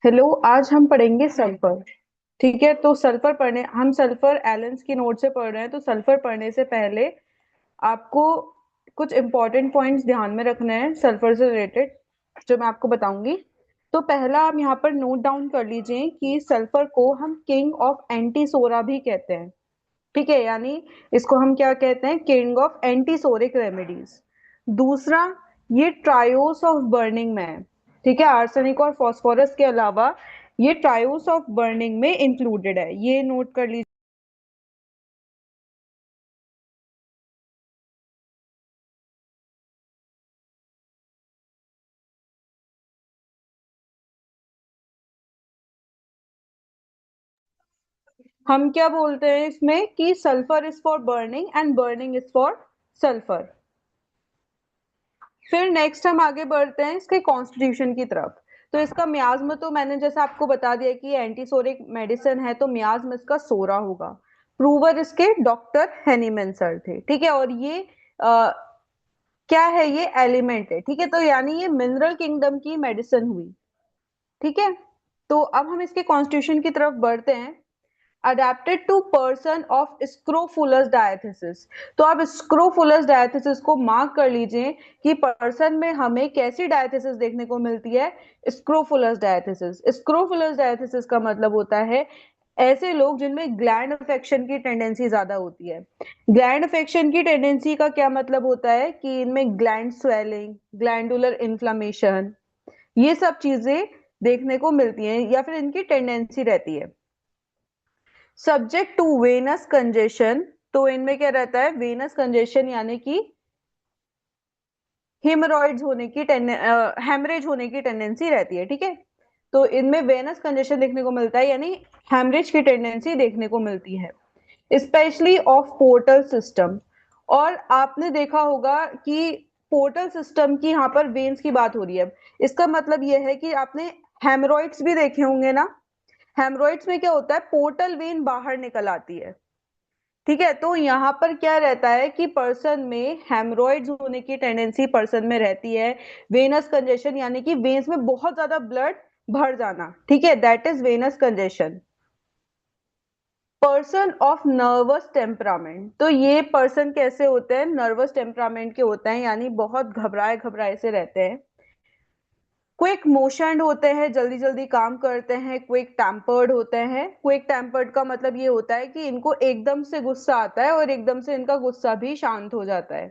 Hello, आज हम पढ़ेंगे सल्फर। ठीक है, तो सल्फर पढ़ने हम सल्फर एलेन्स की नोट से पढ़ रहे हैं। तो सल्फर पढ़ने से पहले आपको कुछ इंपॉर्टेंट पॉइंट्स ध्यान में रखना है सल्फर से रिलेटेड, जो मैं आपको बताऊंगी। तो पहला आप यहाँ पर नोट डाउन कर लीजिए कि सल्फर को हम किंग ऑफ एंटीसोरा भी कहते हैं। ठीक है, यानी इसको हम क्या कहते हैं, किंग ऑफ एंटीसोरिक रेमेडीज। दूसरा, ये ट्रायोस ऑफ बर्निंग में है। ठीक है, आर्सेनिक और फास्फोरस के अलावा ये ट्रायोस ऑफ बर्निंग में इंक्लूडेड है, ये नोट कर लीजिए। हम क्या बोलते हैं इसमें कि sulphur is for burning and burning is for sulphur. फिर नेक्स्ट हम आगे बढ़ते हैं इसके कॉन्स्टिट्यूशन की तरफ। तो इसका मियाज्म तो मैंने जैसे आपको बता दिया कि एंटीसोरिक मेडिसिन है, तो मियाज्म इसका सोरा होगा। प्रूवर इसके डॉक्टर हेनीमैन सर थे। ठीक है, और ये क्या है, ये एलिमेंट है। ठीक है, तो यानी ये मिनरल किंगडम की मेडिसिन हुई। ठीक है, तो अब हम इसके कॉन्स्टिट्यूशन की तरफ बढ़ते हैं। Adapted to person of scrofulous diathesis. तो आप स्क्रोफुलस डायथिसिस को मार्क कर लीजिए कि पर्सन में हमें कैसी डायथिसिस देखने को मिलती है, स्क्रोफुलस डायथिसिस। स्क्रोफुलस डायथिसिस का मतलब होता है ऐसे लोग जिनमें ग्लैंड अफेक्शन की टेंडेंसी ज्यादा होती है। ग्लैंड अफेक्शन की टेंडेंसी का क्या मतलब होता है कि इनमें ग्लैंड स्वेलिंग, ग्लैंडुलर इन्फ्लामेशन, ये सब चीजें देखने को मिलती हैं या फिर इनकी टेंडेंसी रहती है। Subject to venous congestion. तो इनमें क्या रहता है, वेनस कंजेशन यानी कि हेमरॉइड्स होने की हेमरेज होने की टेंडेंसी रहती है। ठीक है, तो इनमें वेनस कंजेशन देखने को मिलता है, यानी हेमरेज की टेंडेंसी देखने को मिलती है, स्पेशली ऑफ पोर्टल सिस्टम। और आपने देखा होगा कि पोर्टल सिस्टम की यहाँ पर वेन्स की बात हो रही है। इसका मतलब यह है कि आपने हेमरॉइड्स भी देखे होंगे ना। हेमरॉइड्स में क्या होता है, पोर्टल वेन बाहर निकल आती है। ठीक है, तो यहाँ पर क्या रहता है कि पर्सन में हेमरॉइड्स होने की टेंडेंसी पर्सन में रहती है। वेनस कंजेशन यानी कि वेन्स में बहुत ज्यादा ब्लड भर जाना। ठीक है, that is venous congestion. Person of nervous temperament. तो ये पर्सन कैसे होते हैं, नर्वस टेम्परामेंट के होते हैं, यानी बहुत घबराए घबराए से रहते हैं। क्विक मोशन होते हैं, जल्दी जल्दी काम करते हैं। क्विक टेम्पर्ड होते हैं। क्विक टेम्पर्ड का मतलब ये होता है कि इनको एकदम से गुस्सा आता है और एकदम से इनका गुस्सा भी शांत हो जाता है।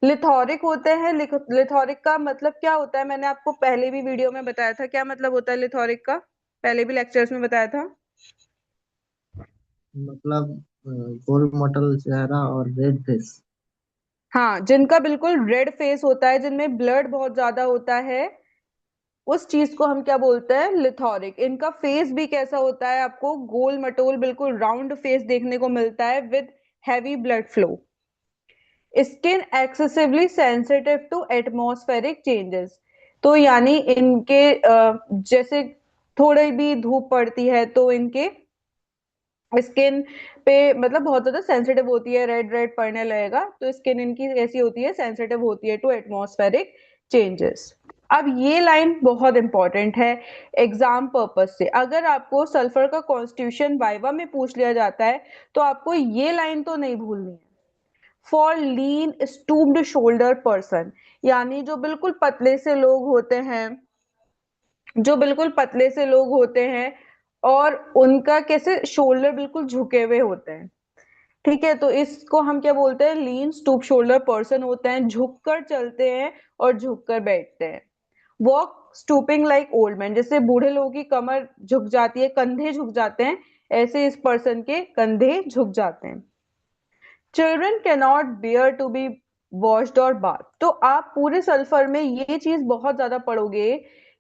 लिथोरिक होते हैं। लिथोरिक का मतलब क्या होता है, मैंने आपको पहले भी वीडियो में बताया था क्या मतलब होता है लिथोरिक का, पहले भी लेक्चर्स में बताया था। मतलब गोल मोटल चेहरा और रेड फेस। हाँ, जिनका बिल्कुल रेड फेस होता है, जिनमें ब्लड बहुत ज्यादा होता है, उस चीज को हम क्या बोलते हैं, लिथोरिक। इनका फेस भी कैसा होता है, आपको गोल मटोल बिल्कुल राउंड फेस देखने को मिलता है with heavy blood flow. Skin excessively sensitive to atmospheric changes. तो यानी इनके जैसे थोड़ी भी धूप पड़ती है तो इनके स्किन पे मतलब बहुत ज्यादा सेंसिटिव होती है, रेड रेड पड़ने लगेगा। तो स्किन इनकी कैसी होती है, सेंसिटिव होती है टू एटमॉस्फेरिक चेंजेस। अब ये लाइन बहुत इंपॉर्टेंट है एग्जाम पर्पस से। अगर आपको सल्फर का कॉन्स्टिट्यूशन वाइवा में पूछ लिया जाता है तो आपको ये लाइन तो नहीं भूलनी है। For lean stooped shoulder person, यानी जो बिल्कुल पतले से लोग होते हैं, जो बिल्कुल पतले से लोग होते हैं और उनका कैसे शोल्डर बिल्कुल झुके हुए होते हैं। ठीक है, तो इसको हम क्या बोलते हैं, लीन स्टूप शोल्डर पर्सन होते हैं, झुककर चलते हैं और झुककर बैठते हैं। Walk stooping like old man, जैसे बूढ़े लोगों की कमर झुक जाती है, कंधे झुक जाते हैं, ऐसे इस पर्सन के कंधे झुक जाते हैं। Children can not bear to be washed और बाथ। तो आप पूरे सल्फर में ये चीज बहुत ज्यादा पढ़ोगे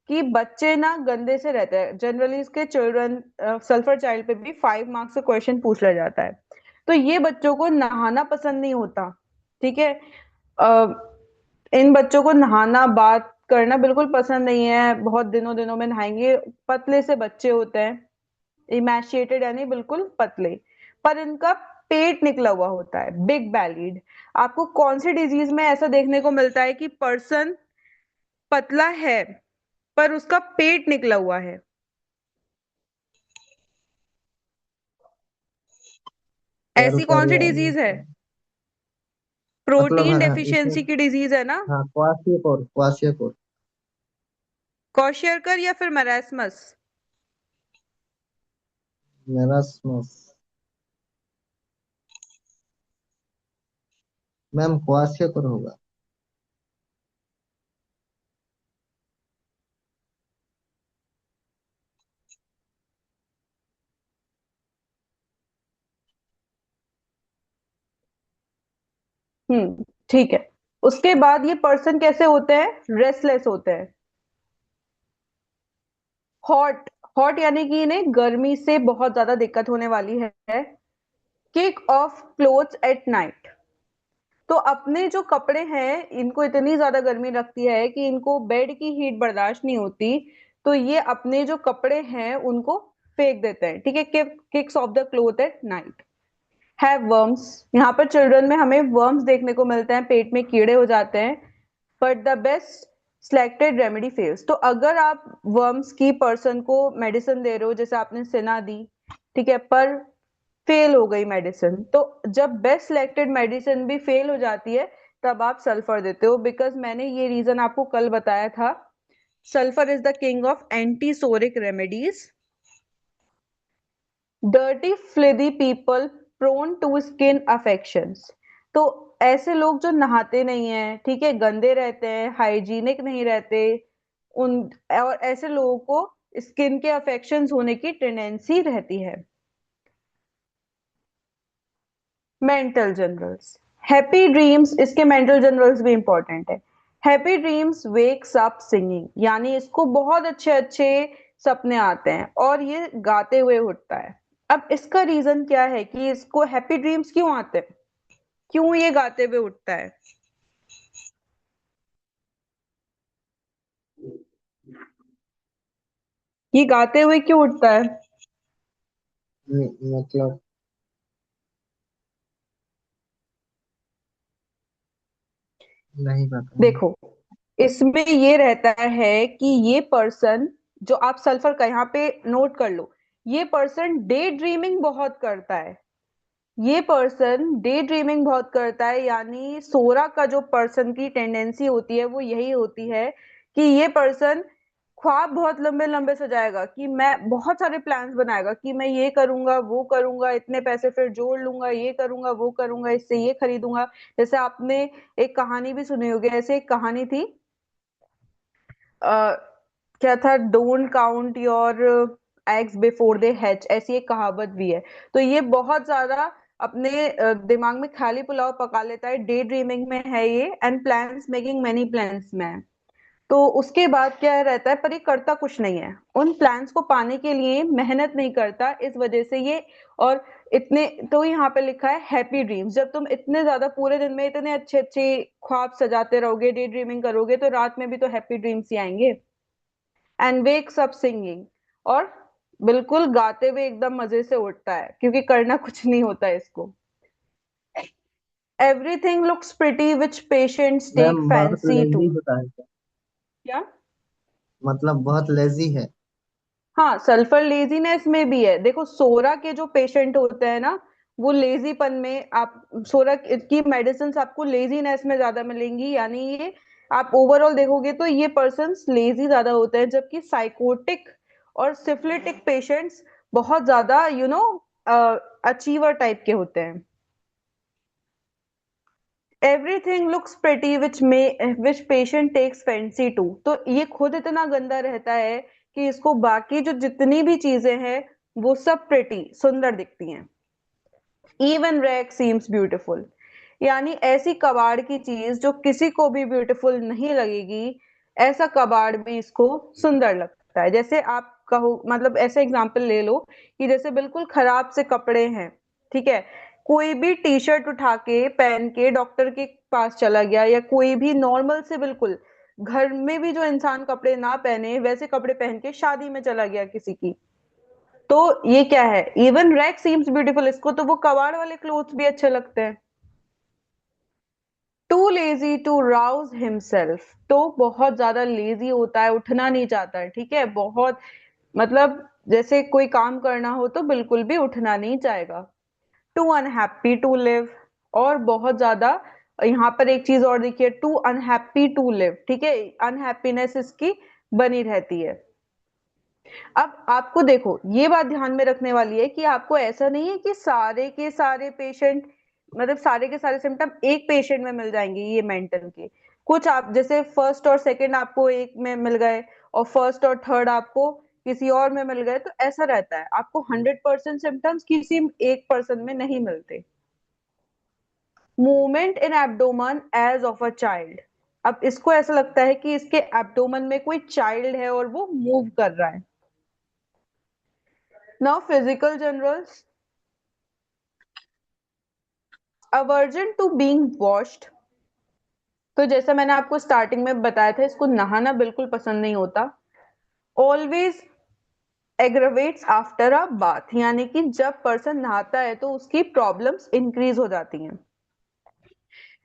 कि बच्चे ना गंदे से रहते हैं। जनरली इसके चिल्ड्रन सल्फर चाइल्ड पे भी 5 मार्क्स का क्वेश्चन पूछ लिया जाता है। तो ये बच्चों को नहाना पसंद नहीं होता। ठीक है, अ, इन बच्चों को नहाना, बात करना बिल्कुल पसंद नहीं है, बहुत दिनों दिनों में नहाएंगे। पतले से बच्चे होते हैं, इमेशिएटेड यानी बिल्कुल पतले, पर इनका पेट निकला हुआ होता है, बिग बैलीड। आपको कौन सी डिजीज में ऐसा देखने को मिलता है कि पर्सन पतला है पर उसका पेट निकला हुआ है? सर्व ऐसी कर कौन सी लिया डिजीज है? मतलब प्रोटीन इसमें। डेफिशिएंसी की डिजीज है ना? हाँ, क्वाशियोकोर क्वाशियोकोर। क्वेशरकर या फिर मरासमस? मेरास्मस। मैम क्वाशियोकोर होगा। ठीक है। उसके बाद ये पर्सन कैसे होते हैं? रेस्टलेस होते हैं। हॉट। हॉट यानी कि इन्हें गर्मी से बहुत ज्यादा दिक्कत होने वाली है। Kick off clothes at night. तो अपने जो कपड़े हैं इनको इतनी ज्यादा गर्मी लगती है कि इनको बेड की हीट बर्दाश्त नहीं होती। तो ये अपने जो कपड़े हैं उनको फेंक देते हैं। ठीक है, kicks of the cloth at night. Have worms. यहाँ पर चिल्ड्रन में हमें वर्म्स देखने को मिलते हैं, पेट में कीड़े हो जाते हैं। But the best selected remedy fails. तो अगर आप वर्म्स की पर्सन को मेडिसिन दे रहे हो, जैसे आपने सिना दी, ठीक है, पर फेल हो गई मेडिसिन, तो जब बेस्ट सिलेक्टेड मेडिसिन भी फेल हो जाती है तब आप सल्फर देते हो। बिकॉज मैंने ये रीजन आपको कल बताया था। Sulphur is the king of antipsoric remedies. Dirty filthy people prone to skin affections. तो ऐसे लोग जो नहाते नहीं है, ठीक है, गंदे रहते हैं, हाइजीनिक नहीं रहते, उन और ऐसे लोगों को स्किन के अफेक्शंस होने की टेंडेंसी रहती है। Mental generals. हैप्पी ड्रीम्स, इसके मेंटल जनरल्स भी इंपॉर्टेंट है। Happy dreams wakes up singing, यानी इसको बहुत अच्छे अच्छे सपने आते हैं और ये गाते हुए उठता है। अब इसका रीजन क्या है कि इसको हैप्पी ड्रीम्स क्यों आते हैं, क्यों ये गाते हुए उठता है? ये गाते हुए क्यों उठता है? मतलब नहीं पता है। देखो, इसमें ये रहता है कि ये पर्सन, जो आप सल्फर का यहाँ पे नोट कर लो, ये पर्सन डे ड्रीमिंग बहुत करता है। ये पर्सन डे ड्रीमिंग बहुत करता है, यानी सोरा का जो पर्सन की टेंडेंसी होती है वो यही होती है कि ये पर्सन ख्वाब बहुत लंबे लंबे सजाएगा, कि मैं बहुत सारे प्लान्स बनाएगा कि मैं ये करूंगा वो करूंगा, इतने पैसे फिर जोड़ लूंगा, ये करूंगा वो करूंगा, इससे ये खरीदूंगा। जैसे आपने एक कहानी भी सुनी होगी, ऐसे एक कहानी थी, आ, क्या था, don't count your eggs before they hatch, ऐसी एक कहावत भी है। तो ये बहुत ज्यादा अपने दिमाग में खाली पुलाव पका लेता है, डे ड्रीमिंग में है ये, and plans making many plans में है। तो उसके बाद क्या रहता है, पर ये करता कुछ नहीं है, उन प्लान्स को पाने के लिए मेहनत नहीं करता, इस वजह से ये और इतने। तो यहाँ पे लिखा है हैप्पी ड्रीम्स। जब तुम इतने ज्यादा पूरे दिन में इतने अच्छे अच्छे ख्वाब सजाते रहोगे, डे ड्रीमिंग करोगे, तो रात में भी तो हैप्पी ड्रीम्स ही आएंगे। एंड वेक्स अप सिंगिंग, और बिल्कुल गाते हुए एकदम मजे से उठता है, क्योंकि करना कुछ नहीं होता है इसको। एवरीथिंग लुक्स प्रिटी विच पेशेंट्स टेक मैम बहुत फैंसी टू। लेजी होता है क्या? क्या? मतलब बहुत लेजी है। हाँ, सल्फर लेजीनेस में भी है। देखो, सोरा के जो पेशेंट होते हैं ना, वो लेजीपन में, आप सोरा की मेडिसिन आपको लेजीनेस में ज्यादा मिलेंगी, यानी ये आप ओवरऑल देखोगे तो ये पर्सन्स लेजी ज्यादा होते हैं, जबकि साइकोटिक और सिफिलिटिक पेशेंट्स बहुत ज्यादा अचीवर टाइप के होते हैं। Everything looks pretty which patient takes fancy to. तो ये खुद इतना गंदा रहता है कि इसको बाकी जो जितनी भी चीजें हैं वो सब प्रेटी सुंदर दिखती हैं। इवन रैक सीम्स ब्यूटीफुल, यानी ऐसी कबाड़ की चीज जो किसी को भी ब्यूटीफुल नहीं लगेगी, ऐसा कबाड़ भी इसको सुंदर लगता है। जैसे आप कहो, मतलब ऐसे एग्जांपल ले लो कि जैसे बिल्कुल खराब से कपड़े हैं, ठीक है, कोई भी टी शर्ट उठा के पहन के डॉक्टर के पास चला गया, या कोई भी नॉर्मल से बिल्कुल घर में भी जो इंसान कपड़े ना पहने वैसे कपड़े पहन के शादी में चला गया किसी की, तो ये क्या है, इवन रैक सीम्स ब्यूटीफुल, इसको तो वो कबाड़ वाले क्लोथ्स भी अच्छे लगते हैं। Too lazy to rouse himself, तो बहुत ज्यादा लेजी होता है, उठना नहीं चाहता है, ठीक है, बहुत, मतलब जैसे कोई काम करना हो तो बिल्कुल भी उठना नहीं चाहेगा। टू अनहैप्पी टू लिव, और बहुत ज्यादा यहाँ पर एक चीज और देखिए, टू अनहैप्पी टू लिव, ठीक है, अनहैप्पीनेस इसकी बनी रहती है। अब आपको देखो ये बात ध्यान में रखने वाली है कि आपको ऐसा नहीं है कि सारे के सारे पेशेंट, मतलब सारे के सारे सिम्टम एक पेशेंट में मिल जाएंगे ये मेंटल के। कुछ आप जैसे फर्स्ट और सेकंड आपको एक में मिल गए, और फर्स्ट और थर्ड आपको किसी और में मिल गए, तो ऐसा रहता है, आपको 100% सिम्टम्स किसी एक पर्सन में नहीं मिलते। Movement in abdomen as of a child, अब इसको ऐसा लगता है कि इसके एब्डोमन में कोई चाइल्ड है और वो मूव कर रहा है। Now physical generals, aversion to being washed, तो जैसा मैंने आपको स्टार्टिंग में बताया था, इसको नहाना बिल्कुल पसंद नहीं होता। Always aggravates after a bath, यानी कि जब पर्सन नहाता है तो उसकी प्रॉब्लम्स इंक्रीज हो जाती हैं।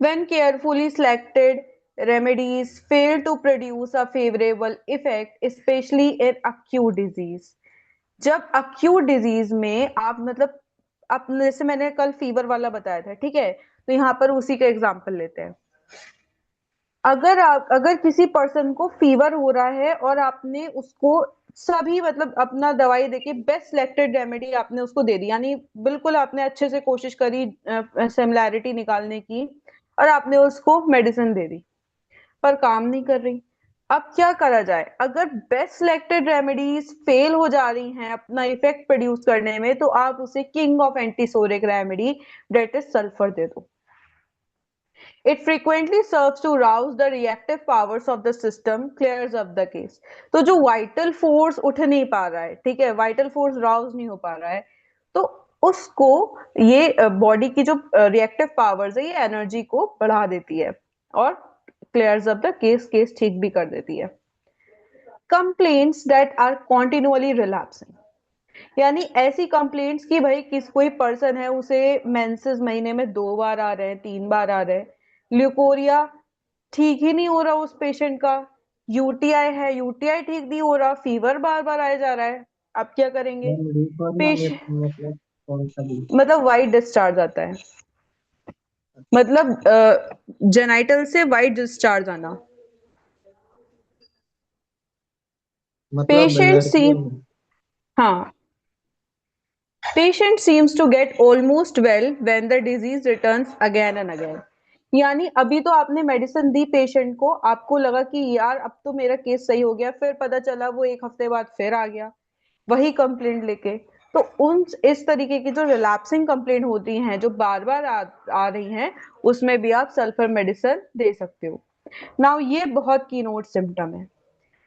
When carefully selected remedies fail to produce a favorable effect, especially in acute disease, जब acute disease में आप मतलब, आप जैसे मैंने कल फीवर वाला बताया था, ठीक है, तो यहाँ पर उसी का एग्जांपल लेते हैं। अगर किसी पर्सन को फीवर हो रहा है और आपने उसको सभी मतलब अपना दवाई देके बेस्ट सिलेक्टेड रेमेडी आपने उसको दे दी, यानी बिल्कुल आपने अच्छे से कोशिश करी सिमिलैरिटी निकालने की, और आपने उसको मेडिसिन दे दी, पर काम नहीं कर रही। अब क्या करा जाए? अगर बेस्ट सिलेक्टेड रेमेडीज फेल हो जा रही हैं अपना इफेक्ट प्रोड्यूस करने में, तो आप उसे king of antipsoric remedy, that is sulphur, दे दो। It frequently serves to rouse the reactive powers of the system, clears up the case. तो जो वाइटल फोर्स उठ नहीं पा रहा है, ठीक है, वाइटल फोर्स राउज नहीं हो पा रहा है, तो उसको ये बॉडी की जो रिएक्टिव पावर्स है, ये एनर्जी को बढ़ा देती है और clears up the case, case ठीक भी कर देती है। कंप्लेंट्स दैट आर कॉन्टिन्यूअली रिलैप्सिंग, यानी ऐसी कंप्लेंट्स कि भाई किस कोई पर्सन है उसे मेंसेस महीने में 2 बार आ रहे हैं, 3 बार आ रहे हैं, ल्यूकोरिया ठीक ही नहीं हो रहा उस पेशेंट का, यूटीआई है, यूटीआई ठीक नहीं हो रहा, फीवर बार बार आया जा रहा है, आप क्या करेंगे? मैम ल्यूकोरिया पेश में मतलब कौन सा भी? मतलब वाइट डिस्चार्ज आता है, मतलब जेनाइटल से वाइट डिस्चार्ज आना। मतलब पेशेंट सी, लड़कियों में? हाँ, patient seems to get almost well when the disease returns again and again, यानी अभी तो आपने मेडिसिन दी पेशेंट को, आपको लगा कि यार अब तो मेरा केस सही हो गया, फिर पता चला वो एक हफ्ते बाद फिर आ गया वही कंप्लेंट लेके। तो उन इस तरीके की जो रिलैप्सिंग कंप्लेंट होती हैं, जो बार बार आ रही हैं, उसमें भी आप सल्फर मेडिसिन दे सकते हो। नाउ ये बहुत की नोट सिम्टम है।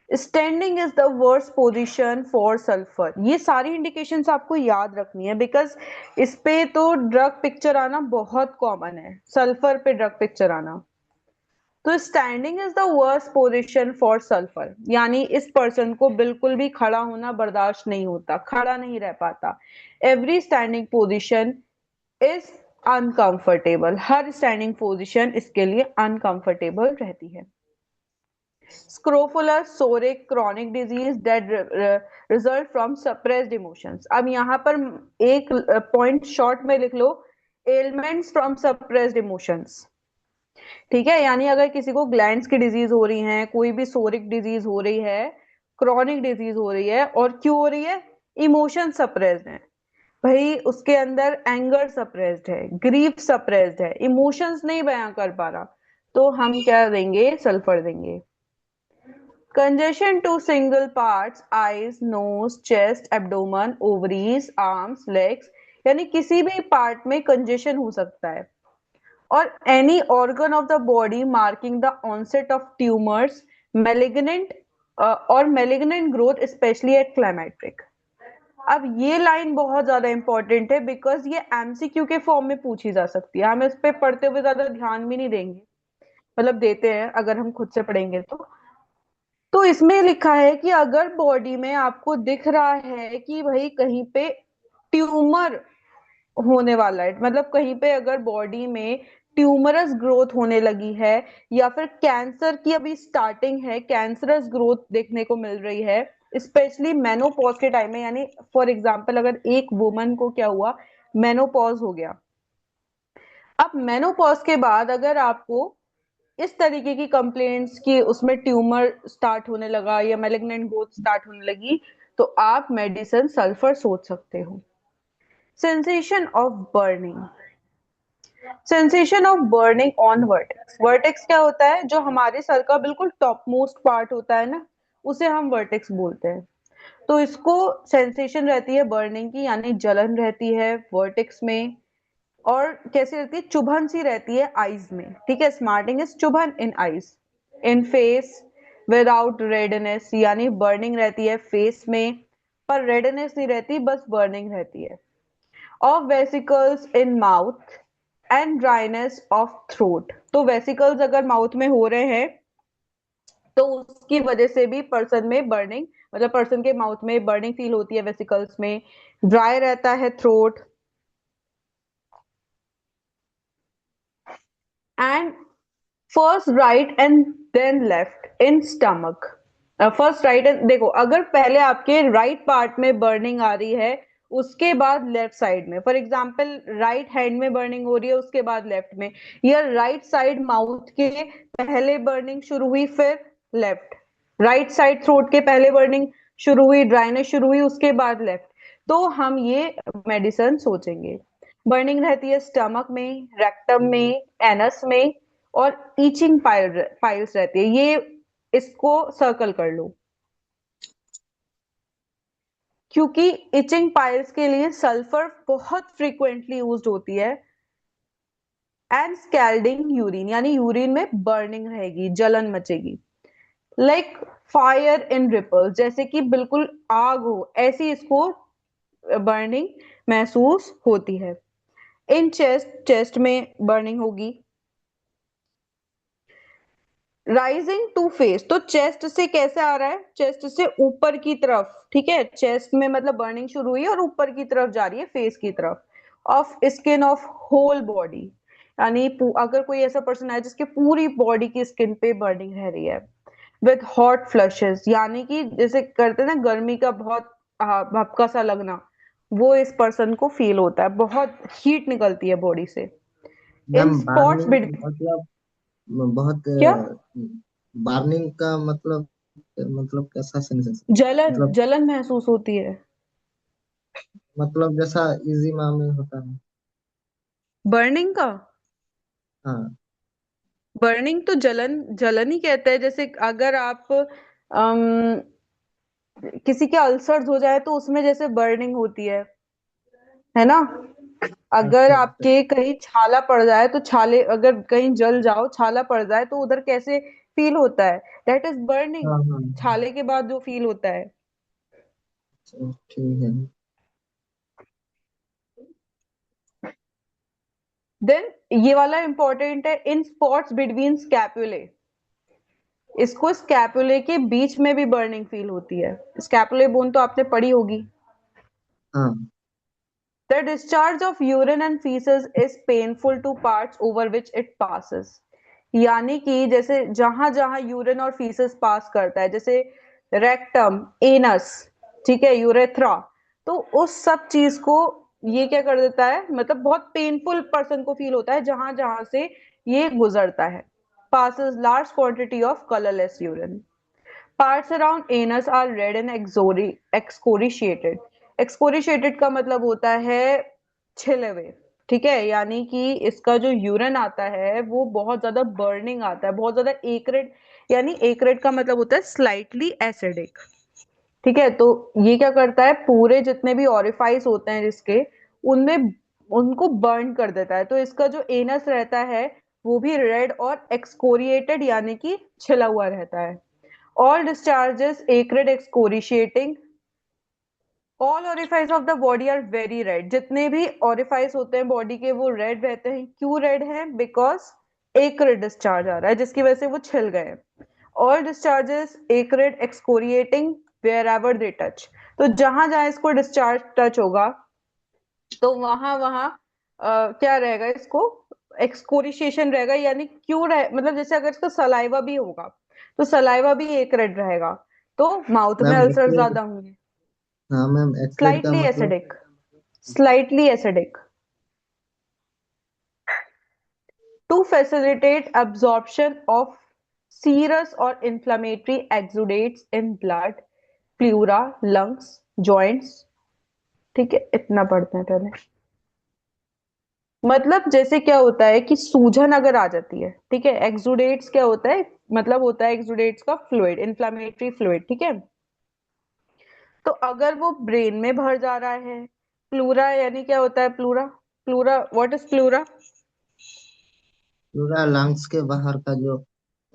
Standing is the worst position for sulphur, ये सारी इंडिकेशंस आपको याद रखनी है, बिकॉज इस पे तो ड्रग पिक्चर आना बहुत कॉमन है, सल्फर पे ड्रग पिक्चर आना। तो standing is the worst position for sulphur, यानी इस पर्सन को बिल्कुल भी खड़ा होना बर्दाश्त नहीं होता, खड़ा नहीं रह पाता। Every standing position is uncomfortable, हर स्टैंडिंग पोजीशन इसके लिए अनकंफर्टेबल रहती है। Scrofulous psoric chronic disease that result from suppressed emotions, अब यहाँ पर एक पॉइंट शॉर्ट में लिख लो, एलिमेंट्स फ्रॉम सप्रेस्ड इमोशंस, ठीक है, यानी अगर किसी को ग्लैंड्स की डिजीज हो रही है, कोई भी सोरिक डिजीज हो रही है, क्रॉनिक डिजीज हो रही है, और क्यों हो रही है? इमोशन सप्रेस्ड है, भाई उसके अंदर एंगर सप्रेस्ड है, ग्रीफ सप्रेस्ड है, इमोशंस नहीं बयां कर पा रहा, तो हम क्या देंगे? सल्फर देंगे। Congestion to single parts, eyes, nose, chest, abdomen, ovaries, arms, legs, यानी किसी भी पार्ट में कंजेशन हो सकता है, और any organ of the body marking the onset of tumours, malignant और malignant growth specially at climacteric. अब ये लाइन बहुत ज्यादा इंपॉर्टेंट है, बिकॉज ये एमसीक्यू के फॉर्म में पूछी जा सकती है, हम इस पे पढ़ते हुए ज्यादा ध्यान भी नहीं देंगे, मतलब देते हैं अगर हम खुद से पढ़ेंगे तो इसमें लिखा है कि अगर बॉडी में आपको दिख रहा है कि भाई कहीं पे ट्यूमर होने वाला है, मतलब कहीं पे अगर बॉडी में ट्यूमरस ग्रोथ होने लगी है, या फिर कैंसर की अभी स्टार्टिंग है, कैंसरस ग्रोथ देखने को मिल रही है, स्पेशली मेनोपॉज के टाइम में, यानी फॉर एग्जांपल अगर एक वुमन को क्या हुआ, मेनोपॉज हो गया। अब मेनोपॉज के बाद अगर आपको इस तरीके की कंप्लेंट्स की उसमें ट्यूमर स्टार्ट होने लगा या मैलिग्नेंट ग्रोथ स्टार्ट होने लगी, तो आप मेडिसिन सल्फर सोच सकते हो। Sensation of burning, sensation of burning on vertex. Vertex क्या होता है? जो हमारे सर का बिल्कुल टॉप मोस्ट पार्ट होता है ना, उसे हम वर्टेक्स बोलते हैं। तो इसको सेंसेशन रहती है बर्निंग की, यानी जलन रहती है वर्टेक्स में। और कैसी रहती है? चुभन सी रहती है आईज में, ठीक है। स्मार्टिंग इज चुभन in eyes. In face without redness, यानी बर्निंग रहती है फेस में, पर रेडनेस नहीं रहती, बस बर्निंग रहती है। Of vesicles in mouth and dryness of throat. तो वेसिकल्स अगर माउथ में हो रहे हैं तो उसकी वजह से भी पर्सन में बर्निंग, मतलब पर्सन के माउथ में बर्निंग फील होती है वेसिकल्स में। ड्राई रहता है throat. And first right and then left in stomach. First right and, देखो अगर पहले आपके राइट पार्ट में बर्निंग आ रही है, उसके बाद लेफ्ट साइड में, फॉर एग्जांपल राइट हैंड में बर्निंग हो रही है उसके बाद लेफ्ट में, या राइट साइड माउथ के पहले बर्निंग शुरू हुई फिर लेफ्ट, राइट साइड थ्रोट के पहले बर्निंग शुरू हुई, ड्राइनेस शुरू हुई उसके बाद लेफ्ट, तो हम ये मेडिसिन सोचेंगे। बर्निंग रहती है स्टमक में, रेक्टम में, एनस में, और ईचिंग पाइल्स रहती है। ये इसको सर्कल कर लो, क्योंकि इचिंग पाइल्स के लिए सल्फर बहुत फ्रीक्वेंटली यूज्ड होती है। एंड स्कैल्डिंग यूरिन, यानी यूरिन में बर्निंग रहेगी, जलन मचेगी। लाइक फायर इन रिपल्स, जैसे कि बिल्कुल आग हो ऐसी इसको बर्निंग महसूस होती है। इन चेस्ट, चेस्ट में बर्निंग होगी। राइजिंग टू फेस, तो चेस्ट से कैसे आ रहा है? चेस्ट से ऊपर की तरफ, ठीक है। चेस्ट में मतलब बर्निंग शुरू हुई और ऊपर की तरफ जा रही है फेस की तरफ। Of skin of whole body, यानी अगर कोई ऐसा पर्सन है जिसके पूरी बॉडी की स्किन पे बर्निंग रह रही है। विथ हॉट फ्लशेस, यानी कि जैसे करते हैं ना गर्मी का बहुत भपका सा लगना, वो इस पर्सन को फील होता है, बहुत हीट निकलती है बॉडी से। इन मैम स्पॉट्स बार्निंग बिट मतलब बहुत क्या? बार्निंग का मतलब कैसा सेंसेशन? जलन, मतलब जलन महसूस होती है। जैसा इजी में होता है। बर्निंग का, हाँ। बर्निंग तो जलन, जलन ही कहते हैं। जैसे अगर आप किसी के अल्सर्स हो जाए तो उसमें जैसे बर्निंग होती है ना। अगर अच्छा अच्छा। आपके कहीं छाला पड़ जाए तो छाले, अगर कहीं जल जाओ छाला पड़ जाए तो उधर कैसे फील होता है? दैट इज हाँ बर्निंग। हाँ। छाले के बाद जो फील होता है। ठीक है। देन ये वाला इंपॉर्टेंट है, इन स्पॉट्स बिटवीन स्कैपुले। इसको स्कैपुले के बीच में भी बर्निंग फील होती है। स्कैपुले बोन तो आपने पढ़ी होगी। हाँ। The discharge of urine and feces is painful to parts over which it passes। यानी कि जैसे जहां जहां यूरिन और फीसेस पास करता है, जैसे रेक्टम, एनस, ठीक है, यूरेथ्रा, तो उस सब चीज को ये क्या कर देता है, मतलब बहुत पेनफुल पर्सन को फील होता है जहां जहां से ये गुजरता है। passes large quantity of colorless urine। Parts around anus are red and excoriated। excoriated का मतलब होता है छिले हुए, ठीक है। यानी कि इसका जो यूरिन आता है वो बहुत ज्यादा बर्निंग आता है, बहुत ज्यादा एक्रेट, यानी एक्रेट का मतलब होता है स्लाइटली एसिडिक, ठीक है। तो ये क्या करता है, पूरे जितने भी ऑरिफाइस होते हैं जिसके, उनमें उनको बर्न कर देता है। तो इसका जो एनस रहता है वो भी रेड और एक्सकोरिएटेड, यानी कि छिला हुआ रहता है। All discharges acrid excoriating। All orifices of the body are very red। जितने भी orifice होते हैं बॉडी के वो रेड रहते हैं। क्यों रेड है? बिकॉज acrid डिस्चार्ज आ रहा है जिसकी वजह से वो छिल गए। All discharges acrid excoriating wherever they touch। तो जहां जहां इसको डिस्चार्ज टच होगा तो वहां वहां क्या रहेगा, इसको एक्सकोरिशिएशन रहेगा। यानी क्यों रहे, मतलब जैसे अगर इसका सलाइवा भी होगा तो सलाइवा भी एक रेड रहेगा, तो माउथ में मैम अल्सर एक्रेड। ज्यादा होंगे। हाँ मैम, एक्रेड का स्लाइटली मतलब। Acidic, slightly acidic. To facilitate absorption of serous और inflammatory exudates in blood, pleura, lungs, joints. ठीक है, इतना पढ़ते हैं पहले। मतलब जैसे क्या होता है कि सूजन अगर आ जाती है, ठीक है, एक्सुडेट्स क्या होता है, मतलब होता है एक्सुडेट्स का फ्लूइड, इन्फ्लामेटरी फ्लूइड, ठीक है। तो अगर वो ब्रेन में भर जा रहा है, प्लूरा यानी क्या होता है pleura, pleura what is pleura? पूरा लंग्स के बाहर का जो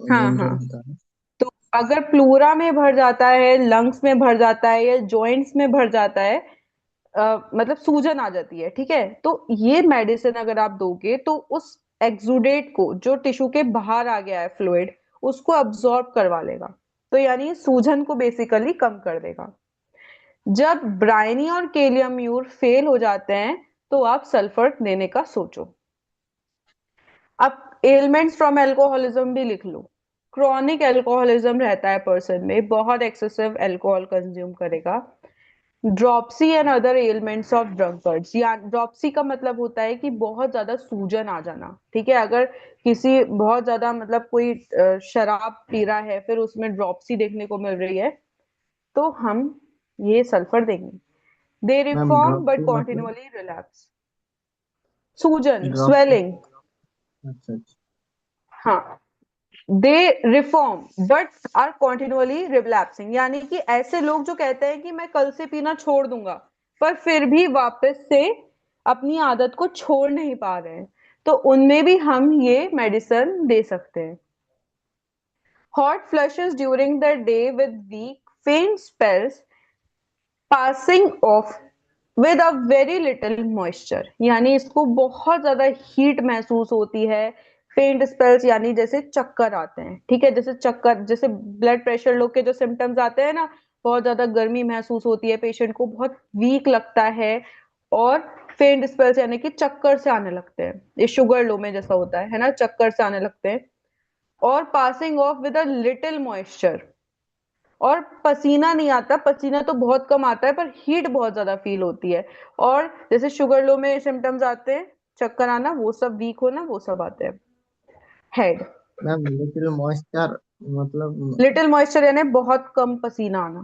हाँ हाँ। मेम्ब्रेन होता है। तो अगर प्लूरा में भर जाता है, लंग्स में भर जाता है या जॉइंट्स में भर जाता है, मतलब सूजन आ जाती है, ठीक है, तो ये मेडिसिन अगर आप दोगे तो उस एक्सुडेट को, जो टिश्यू के बाहर आ गया है फ्लूइड, उसको अब्सॉर्ब करवा लेगा। तो यानी सूजन को बेसिकली कम कर देगा। जब ब्रायनी और केलियम्यूर फेल हो जाते हैं तो आप सल्फर देने का सोचो। अब एलिमेंट्स फ्रॉम एल्कोहलिज्म भी लिख लो। क्रॉनिक एल्कोहलिज्म रहता है पर्सन में, बहुत एक्सेसिव अल्कोहल कंज्यूम करेगा। Dropsy and other elements of drunkards, या ड्रॉप्सी का मतलब होता है कि बहुत ज्यादा सूजन आ जाना, ठीक है। अगर किसी बहुत ज्यादा मतलब कोई शराब पी रहा है, फिर उसमें ड्रॉप्सी देखने को मिल रही है, तो हम ये सल्फर देंगे। दे मैम रिफॉर्म बट ड्रॉपसी मतलब? कॉन्टिन्यूअली रिलैप्स। सूजन, ड्रॉपसी। स्वेलिंग। अच्छा अच्छा। हाँ, दे रिफॉर्म बट आर कॉन्टिन्यूअली रिलैप्सिंग, यानी कि ऐसे लोग जो कहते हैं कि मैं कल से पीना छोड़ दूंगा, पर फिर भी वापस से अपनी आदत को छोड़ नहीं पा रहे हैं, तो उनमें भी हम ये मेडिसिन दे सकते हैं। Hot flushes during the day with weak faint spells passing off with a very little moisture, यानी इसको बहुत ज्यादा हीट महसूस होती है। फेंट स्पेल्स यानी जैसे चक्कर आते हैं, ठीक है, जैसे चक्कर, जैसे ब्लड प्रेशर लोग के जो सिम्टम्स आते हैं ना, बहुत ज्यादा गर्मी महसूस होती है पेशेंट को, बहुत वीक लगता है। और फेंट स्पेल्स यानी कि चक्कर से आने लगते हैं, ये शुगर लो में जैसा होता है ना, चक्कर से आने लगते हैं। और passing off with a little moisture, और पसीना नहीं आता, पसीना तो बहुत कम आता है पर हीट बहुत ज्यादा फील होती है। और जैसे शुगर लो में सिम्टम्स आते हैं, चक्कर आना, वो सब, वीक होना, वो सब आते हैं। हेड, मैम लिटिल मॉइस्चर मतलब? लिटिल मॉइस्चर यानी बहुत कम पसीना आना।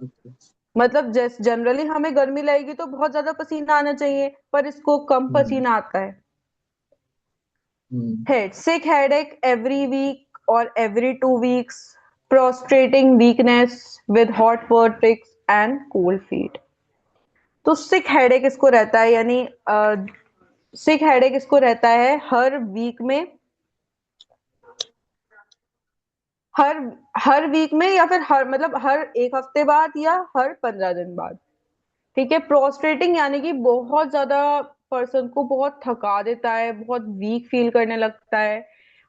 अच्छा अच्छा। मतलब जैसे जनरली हमें गर्मी लगेगी तो बहुत ज्यादा पसीना आना चाहिए, पर इसको कम हम्म पसीना आता है। हम्म। Head, sick headache every week or every 2 weeks, prostrating weakness with hot vertigo and cold feet। तो सिक हेडेक इसको रहता है, यानी सिक हेडेक इसको रहता है हर वीक में, हर हर वीक में, या फिर हर मतलब हर एक हफ्ते बाद या हर 15 दिन बाद। ठीक है, प्रोस्ट्रेटिंग यानी कि बहुत ज्यादा पर्सन को बहुत थका देता है, बहुत वीक फील करने लगता है।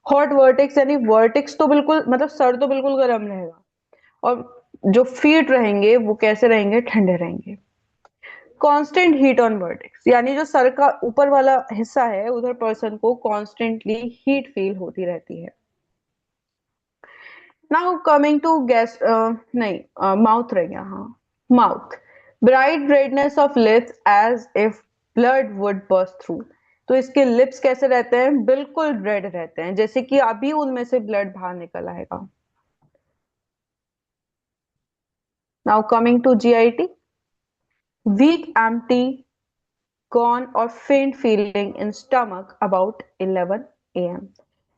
हॉट वर्टिक्स यानी वर्टिक्स तो बिल्कुल मतलब सर तो बिल्कुल गर्म रहेगा, और जो फीट रहेंगे वो कैसे रहेंगे, ठंडे रहेंगे। कांस्टेंट हीट ऑन वर्टेक्स, यानी जो सर का ऊपर वाला हिस्सा है उधर पर्सन को कॉन्स्टेंटली हीट फील होती रहती है। नाउ कमिंग टू गैस, नहीं, माउथ रह गया, हाँ। Mouth, bright redness of lips as if blood would burst through. तो इसके लिप्स कैसे रहते हैं, बिल्कुल रेड रहते हैं, जैसे कि अभी उनमें से ब्लड बाहर निकल आएगा। Now coming to GIT, weak empty gone और faint feeling in stomach about 11 a.m.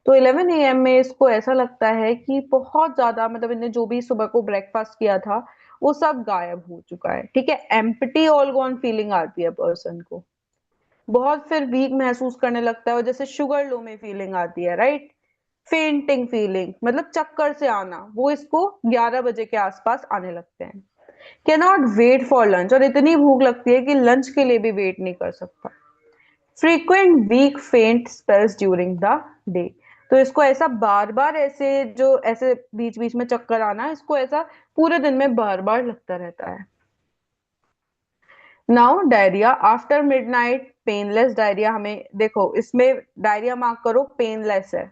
तो 11 a.m. में इसको ऐसा लगता है कि बहुत ज्यादा मतलब इन्हें जो भी सुबह को ब्रेकफास्ट किया था वो सब गायब हो चुका है, ठीक है। एम्प्टी ऑल गॉन फीलिंग आती है पर्सन को, बहुत फिर वीक महसूस करने लगता है, और जैसे शुगर लो में फीलिंग आती है, राइट। फेंटिंग फीलिंग मतलब चक्कर से आना, वो इसको 11 बजे के आसपास आने लगते हैं। कैनॉट वेट फॉर लंच, और इतनी भूख लगती है कि लंच के लिए भी वेट नहीं कर सकता। Frequent week faint spells during the day, तो इसको ऐसा बार बार ऐसे जो ऐसे बीच बीच में चक्कर आना, इसको ऐसा पूरे दिन में बार बार लगता रहता है। Now diarrhoea after midnight, painless diarrhoea, हमें देखो इसमें डायरिया मार्क करो, पेनलेस है।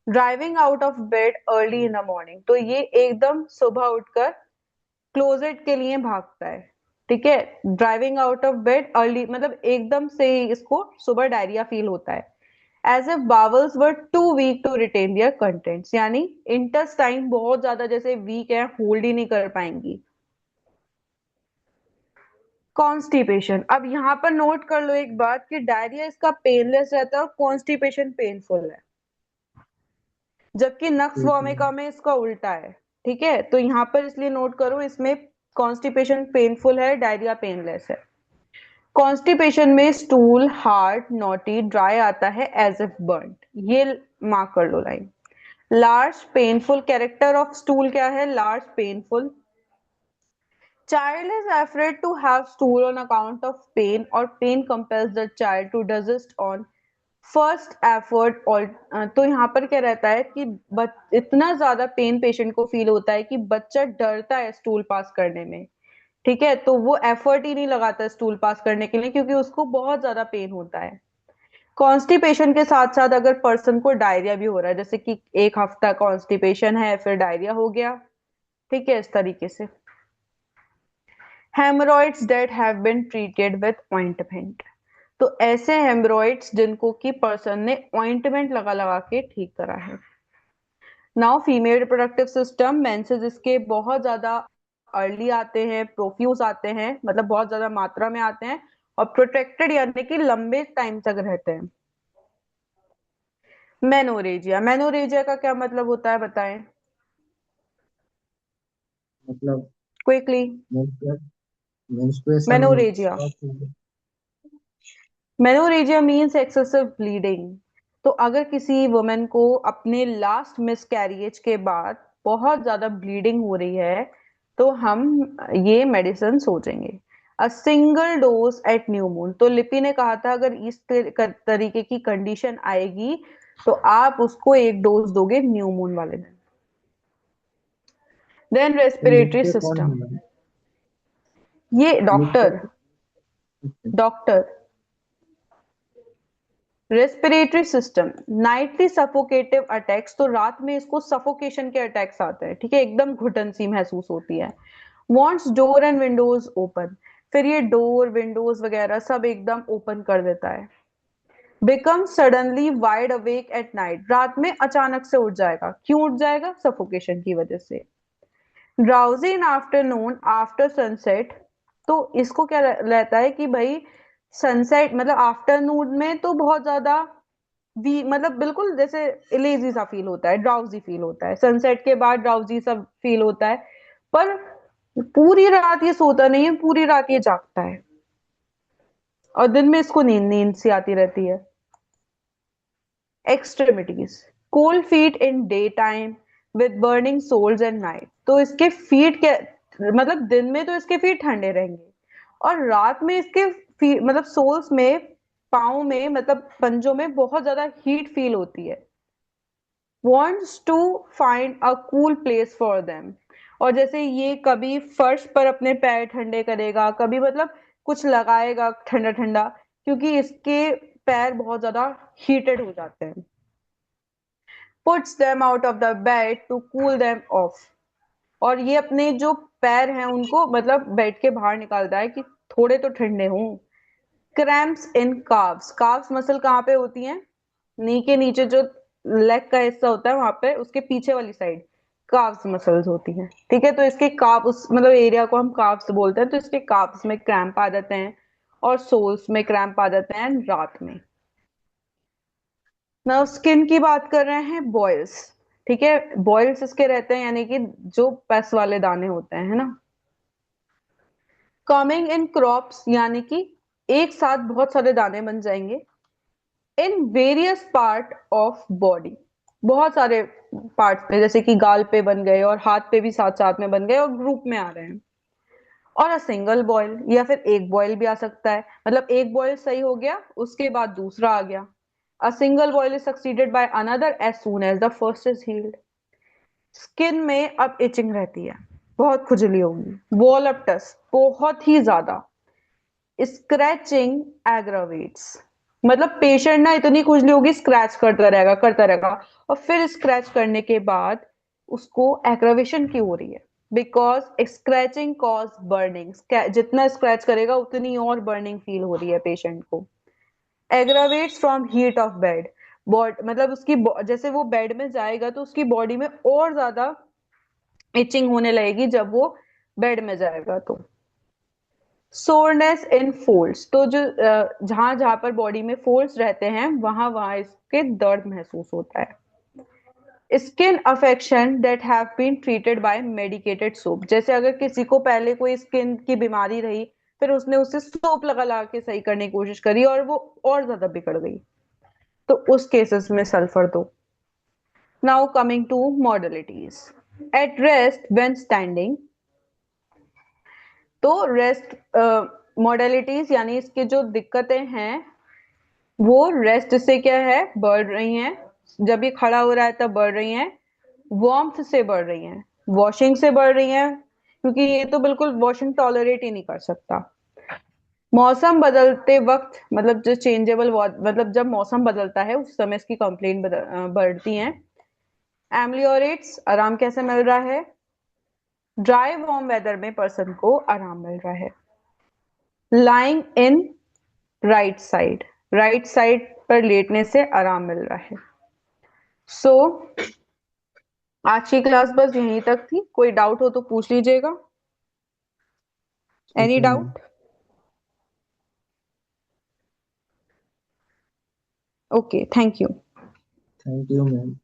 Driving out of bed early in the morning, तो ये एकदम सुबह उठकर क्लोजेट के लिए भागता है, ठीक है। Driving out of bed early मतलब एकदम से ही इसको सुबह डायरिया फील होता है। As if bowels were too weak to retain their contents, यानी इंटेस्टाइन बहुत ज्यादा जैसे वीक है, होल्ड ही नहीं कर पाएंगी। कॉन्स्टिपेशन, अब यहाँ पर नोट कर लो एक बात कि डायरिया इसका पेनलेस रहता है और कॉन्स्टिपेशन पेनफुल है, जबकि नक्स ठीक है। वोमिका में इसका उल्टा है। ठीक है, तो यहाँ पर इसलिए नोट करो, इसमें कॉन्स्टिपेशन पेनफुल है, डायरिया पेनलेस है। कॉन्स्टिपेशन में स्टूल हार्ड नॉटी ड्राई आता है, एज इफ बर्न्ड, ये मार्क कर लो line. Large painful, character of stool क्या है, large painful. Child is afraid to have stool on account of pain, or pain compels the child to desist on first effort. और तो यहाँ पर क्या रहता है कि इतना ज्यादा पेन पेशेंट को फील होता है कि बच्चा डरता है स्टूल पास करने में। ठीक है, तो वो एफर्ट ही नहीं लगाता स्टूल पास करने के लिए, क्योंकि उसको बहुत ज्यादा पेन होता है। कॉन्स्टिपेशन के साथ साथ अगर पर्सन को डायरिया भी हो रहा है, जैसे कि एक हफ्ता कॉन्स्टिपेशन है फिर डायरिया हो गया, ठीक है, इस तरीके से। Haemorrhoids that have been treated with ointment, तो ऐसे हेमरॉइड्स जिनको कि पर्सन ने ऑइंटमेंट लगा लगा के ठीक करा है। Now female reproductive system, menses इसके बहुत ज्यादा अर्ली आते हैं, प्रोफ्यूज आते हैं, मतलब बहुत ज्यादा मात्रा में आते हैं, और प्रोटेक्टेड यानी कि लंबे टाइम तक रहते हैं। मेनोरेजिया, मेनोरेजिया का क्या मतलब होता है बताएं मतलब क्विकली। मेंस्ट्रुएशन मेनोरेजिया, स्टॉप हो गया। Menorrhagia means excessive bleeding. तो अगर किसी वुमेन को अपने लास्ट मिसकैरिएज के बाद बहुत ज्यादा ब्लीडिंग हो रही है, तो हम ये मेडिसिन सोचेंगे। A single dose at new moon, तो लिपि ने कहा था अगर इस तरीके की कंडीशन आएगी तो आप उसको एक डोज दोगे न्यू मून वाले दिन। देन तो लिख रेस्पिरेटरी के कौन सिस्टम, होगा? ये लिख के। डॉक्टर, अच्छा। Doctor. Respiratory system, nightly suffocative attacks, तो रात में इसको सफोकेशन के अटैक्स आते हैं, ठीक है, एकदम घुटन सी महसूस होती है। Wants door and Windows open, फिर ये डोर विंडोज वगैरह सब एकदम ओपन कर देता है। Become suddenly wide awake at night, रात में अचानक से उठ जाएगा, क्यों उठ जाएगा, सफोकेशन की वजह से। Drowsy in afternoon after sunset, तो इसको क्या रहता है कि भाई सनसेट मतलब आफ्टरनून में तो बहुत ज्यादा वी मतलब बिल्कुल जैसे लेजी सा फील होता है, ड्राउजी फील होता है, सनसेट के बाद ड्राउजी सा फील होता है। पर पूरी रात ये सोता नहीं है, पूरी रात ये जागता है, और दिन में इसको नींद नींद सी आती रहती है। Extremities, cold feet in day time with burning soles and night, तो इसके फीट के मतलब दिन में तो इसके फीट ठंडे रहेंगे, और रात में इसके फीट मतलब सोल्स में, पाँव में मतलब पंजों में बहुत ज्यादा हीट फील होती है। wants to find a cool place for them, और जैसे ये कभी फर्श पर अपने पैर ठंडे करेगा, कभी मतलब कुछ लगाएगा ठंडा ठंडा, क्योंकि इसके पैर बहुत ज्यादा हीटेड हो जाते हैं। puts them out of the bed to cool them off, और ये अपने जो पैर हैं उनको मतलब बेड के बाहर निकालता है कि थोड़े तो ठंडे हों। क्रैम्प्स इन काव्स, काव्स मसल कहाँ पे होती हैं, नी के नीचे जो लेग का हिस्सा होता है वहां पे उसके पीछे वाली साइड काव्स मसल्स होती हैं। ठीक है, तो इसके काफ उस मतलब एरिया को हम काव्स बोलते हैं, तो इसके काव्स में क्रैम्प आ जाते हैं और सोल्स में क्रैम्प आ जाते हैं रात में। ना स्किन की बात कर रहे हैं, बॉयल्स। ठीक है, बॉयल्स इसके रहते हैं यानी कि जो पैस वाले दाने होते हैं, है ना। कमिंग इन क्रॉप्स, यानी कि एक साथ बहुत सारे दाने बन जाएंगे। In various part of body, बहुत सारे पार्ट्स पे, जैसे कि गाल पे बन गए और हाथ पे भी साथ साथ में बन गए और ग्रुप में आ रहे हैं। और अ सिंगल बॉयल, या फिर एक बॉयल भी आ सकता है, मतलब एक बॉयल सही हो गया उसके बाद दूसरा आ गया। A single boil is succeeded by another as soon as the first is healed. Skin में अब इचिंग रहती है, बहुत खुजली होगी। वॉल ऑफ टस, बहुत ही ज्यादा। स्क्रैचिंग एग्रावेट्स, मतलब पेशेंट ना इतनी खुजली होगी, स्क्रैच करता रहेगा, और फिर स्क्रैच करने के बाद उसको एग्रावेशन क्यों हो रही है, बिकॉज स्क्रैचिंग कॉज बर्निंग, जितना स्क्रैच करेगा उतनी और बर्निंग फील हो रही है पेशेंट को। Aggravates from heat of bed, मतलब जैसे वो बेड में जाएगा तो उसकी बॉडी में और ज्यादा इचिंग होने लगेगी जब वो बेड में जाएगा तो। सोरनेस इन फोल्ड्स, तो जो जहां जहां पर बॉडी में फोल्ड्स रहते हैं वहां वहां इसके दर्द महसूस होता है। Skin affection that have been treated by medicated soap, जैसे अगर किसी को पहले कोई स्किन की बीमारी रही, फिर उसने उसे सोप लगा लगा के सही करने की कोशिश करी और वो और ज्यादा बिगड़ गई, तो उस केसेस में सल्फर दो। Now coming to modalities. At rest when standing, तो रेस्ट मॉडलिटीज यानी इसकी जो दिक्कतें हैं वो रेस्ट से क्या है, बढ़ रही हैं। जब ये खड़ा हो रहा है तब बढ़ रही हैं। वार्मथ से बढ़ रही हैं, वॉशिंग से बढ़ रही हैं, क्योंकि ये तो बिल्कुल वॉशिंग टॉलरेट ही नहीं कर सकता। मौसम बदलते वक्त, मतलब जो चेंजेबल, मतलब जब मौसम बदलता है उस समय इसकी कंप्लेंट बढ़ती हैं। एम्लियोरेट्स, आराम कैसे मिल रहा है? ड्राई वार्म वेदर में पर्सन को आराम मिल रहा है। Lying in right side, right side पर लेटने से आराम मिल रहा है। सो आज की क्लास बस यहीं तक थी, कोई डाउट हो तो पूछ लीजिएगा। ठीक एनी है ma'am. Doubt? Okay, thank you. Thank you ma'am.